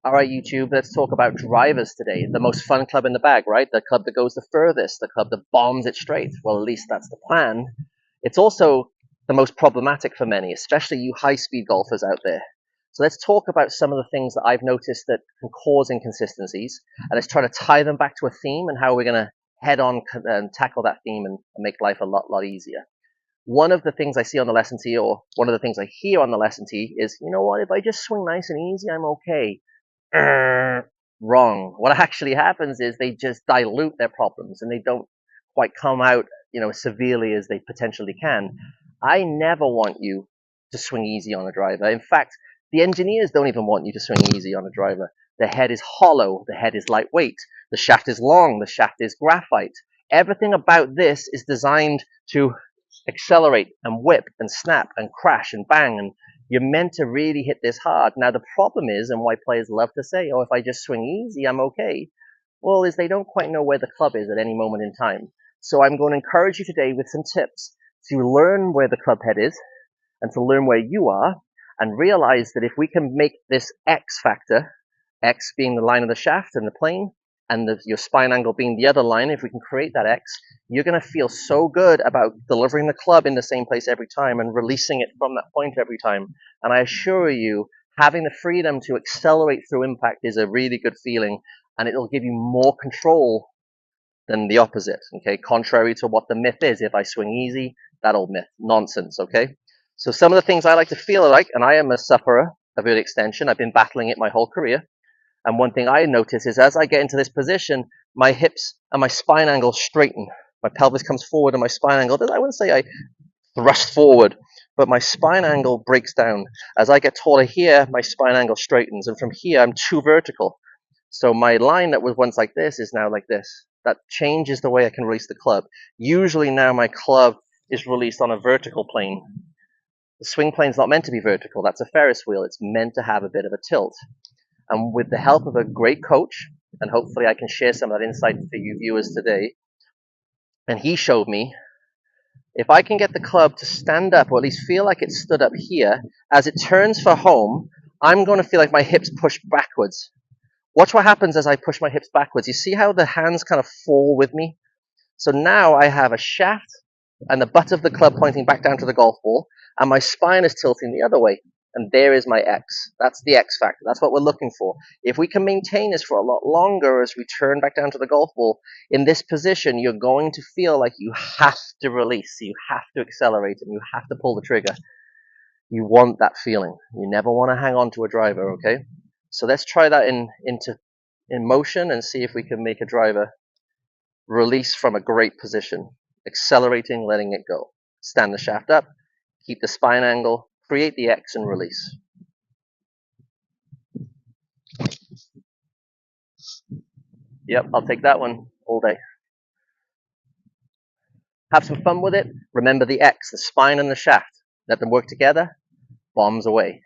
All right, YouTube, let's talk about drivers today. The most fun club in the bag, right? The club that goes the furthest, the club that bombs it straight. Well, at least that's the plan. It's also the most problematic for many, especially you high-speed golfers out there. So let's talk about some of the things that I've noticed that can cause inconsistencies, and let's try to tie them back to a theme and how we're going to head on and tackle that theme and make life a lot easier. One of the things I see on the lesson tee, or one of the things I hear on the lesson tee is, you know what, if I just swing nice and easy, I'm okay. Wrong. What actually happens is they just dilute their problems and they don't quite come out, as severely as they potentially can. I never want you to swing easy on a driver. In fact, the engineers don't even want you to swing easy on a driver. The head is hollow, the head is lightweight, the shaft is long, the shaft is graphite. Everything about this is designed to accelerate and whip and snap and crash and bang, and you're meant to really hit this hard. Now, the problem is, and why players love to say, oh, if I just swing easy, I'm okay, well, is they don't quite know where the club is at any moment in time. So I'm going to encourage you today with some tips to learn where the club head is and to learn where you are, and realize that if we can make this X factor, X being the line of the shaft and the plane, and your spine angle being the other line, if we can create that X, you're going to feel so good about delivering the club in the same place every time and releasing it from that point every time. And I assure you, having the freedom to accelerate through impact is a really good feeling, and it'll give you more control than the opposite, okay? Contrary to what the myth is, if I swing easy, that old myth, nonsense, okay? So some of the things I like to feel like, and I am a sufferer of early extension, I've been battling it my whole career, and one thing I notice is as I get into this position, my hips and my spine angle straighten. My pelvis comes forward and my spine angle, I wouldn't say I thrust forward, but my spine angle breaks down. As I get taller here, my spine angle straightens, and from here, I'm too vertical. So my line that was once like this is now like this. That changes the way I can release the club. Usually now my club is released on a vertical plane. The swing plane's not meant to be vertical. That's a Ferris wheel. It's meant to have a bit of a tilt. And with the help of a great coach, and hopefully I can share some of that insight for you viewers today, and he showed me, if I can get the club to stand up, or at least feel like it stood up here, as it turns for home, I'm going to feel like my hips push backwards. Watch what happens as I push my hips backwards. You see how the hands kind of fall with me? So now I have a shaft and the butt of the club pointing back down to the golf ball, and my spine is tilting the other way. And there is my X. That's the X factor. That's what we're looking for. If we can maintain this for a lot longer as we turn back down to the golf ball, in this position, you're going to feel like you have to release, you have to accelerate, and you have to pull the trigger. You want that feeling. You never want to hang on to a driver, okay? So let's try that in motion and see if we can make a driver release from a great position. Accelerating, letting it go. Stand the shaft up, keep the spine angle, create the X and release. Yep, I'll take that one all day. Have some fun with it. Remember the X, the spine and the shaft. Let them work together. Bombs away.